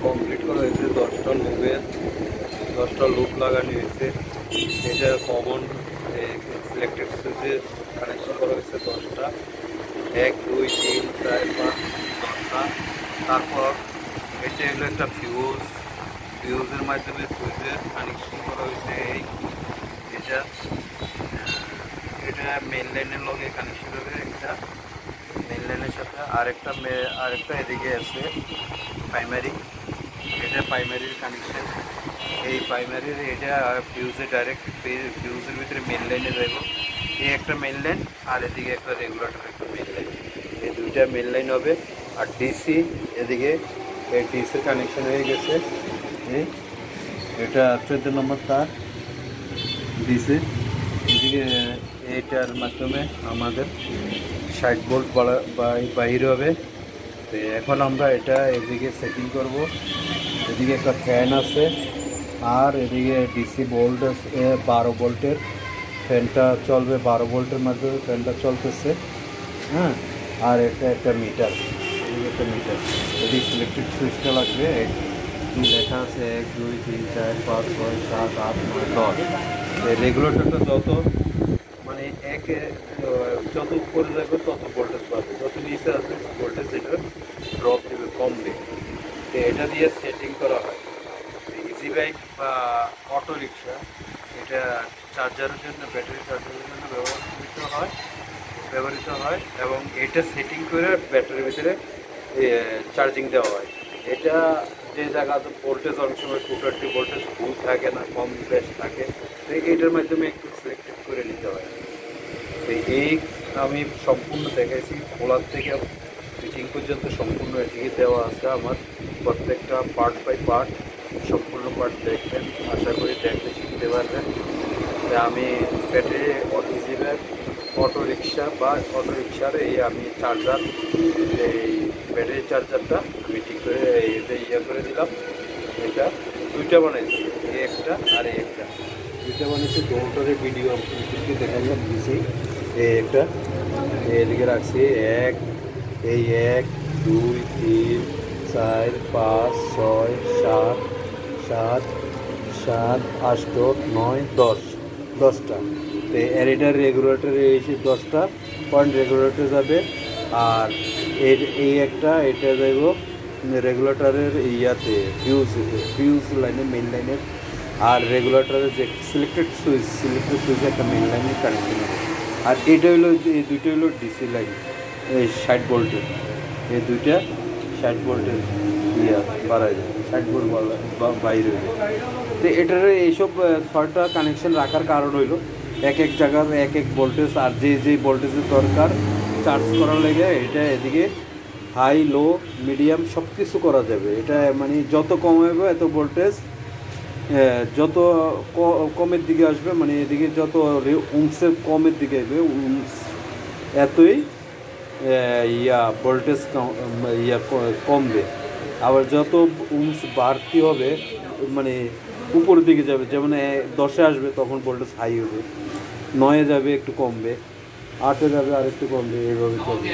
Complete করা হয়েছে। 10টা লুপ লাগানো হয়েছে। এটা কমন সিলেক্টেড সুইচে কানেকশন করা হয়েছে 10টা, 1 2 3 4 5 10টা। তারপর এটা হলো একটা ফিউজের মাধ্যমে সুইচের কানেকশন করা হয়েছে। এটা মেইন লাইনের লগে কানেকশন হবে, একটা মেইন লাইনের সাথে আরেকটা এদিকে আছে প্রাইমারি। এটা প্রাইমারির কানেকশন। এই প্রাইমারির এটা ফিউজে ডাইরেক্ট ফিউজের ভিতরে মেইন লাইনে যাব। এই একটা মেইন লাইন আর এদিকে একটা রেগুলেটর একটা মেইন লাইন, এই দুইটা মেইন লাইন হবে। আর ডিসি এদিকে, এই ডিসির কানেকশন হয়ে গেছে। এটা 14 নম্বর তার ডিসি। এদিকে এইটার মাধ্যমে আমাদের 60 ভোল্ট বাহির হবে। তো এখন আমরা এটা এদিকে সেটিং করব। এদিকে একটা ফ্যান আছে আর এদিকে ডিসি ভোল্ট আছে 12 ভোল্টের ফ্যানটা চলবে, 12 ভোল্টের মাধ্যমে ফ্যানটা চলতেছে। হ্যাঁ, আর এটা একটা মিটার, এদিকে একটা মিটার। এদিকে ইলেকট্রিক সুইচটা লাগবে, লেখা আছে 1 2 3 4 5 6 7 8 9 10। এই রেগুলেটরটা মানে যত উপরে যাবে তত ভোল্টেজ পাবে, যত নিচে আসবে ভোল্টেজ এটা ড্রপ দেবে, কমবে। তো এটা দিয়ে সেটিং করা হয়। ইজি বাইক বা অটো রিক্সা এটা চার্জারের জন্য, ব্যাটারি চার্জারের জন্য ব্যবহৃত হয় এবং এটা সেটিং করে ব্যাটারির ভিতরে চার্জিং দেওয়া হয়। এটা যে জায়গাতে ভোল্টেজ অনেক সময় 230 ভোল্টেজ ফুল থাকে না, কম বেশ থাকে, তো এইটার মাধ্যমে একটু সিলেক্টেড করে নিতে হয়। তো এই আমি সম্পূর্ণ দেখাইছি, খোলার থেকে ফিটিং পর্যন্ত সম্পূর্ণ এদিকে দেওয়া আছে। আমার প্রত্যেকটা পার্ট বাই পার্ট সম্পূর্ণ পার্ট দেখবেন, আশা করি দেখতে শিখতে পারবেন। আমি ব্যাটারি ইজি বাইক অটো রিক্সার আমি চার্জার, এই ব্যাটারি চার্জারটা আমি ঠিক করে করে দিলাম। এটা দুইটা বানাইছি, এই একটা আর এই একটা, দুইটা বানিয়েছি। দুটোরে ভিডিও আপনাদেরকে দেখালাম দিয়েছি। এই একটা এদিকে রাখছি, 1 2 3 4 5 6 7 7 7 8 9 10টা। তো এটার রেগুলেটরে এসে 10টা পয়েন্ট রেগুলেটর যাবে। আর এই একটা এটা যাইব রেগুলেটরের ইয়াতে ফিউজ লাইনে, মেইন লাইনের। আর রেগুলেটরের যে সিলেক্টেড সুইচ একটা মেইন লাইনের কানেকশন হবে। আর এটা হলো, এই দুইটা হলো ডিসি লাইন, এই 60 ভোল্টের। এই দুইটা 60 ভোল্টের বাড়াই যায়, 60 ভোল্ট বাইরে হইল। তো এটার এইসব 6টা কানেকশন রাখার কারণ হইল এক জায়গার এক ভোল্টেজ, আর যে ভোল্টেজের দরকার চার্জ করার লেগে এটা এদিকে হাই লো মিডিয়াম সব কিছু করা যাবে। এটা মানে যত কম হবে এত ভোল্টেজ, যত কমের দিকে আসবে, মানে এদিকে যত উমসের কমের দিকে আসবে এতই ভোল্টেজ কমবে। আবার যত উমস বাড়তি হবে মানে উপরের দিকে যাবে, যেমন 10-এ আসবে তখন ভোল্টেজ হাই হবে, 9-এ যাবে একটু কমবে, 8-এ যাবে আর একটু কমবে, এইভাবে চলবে।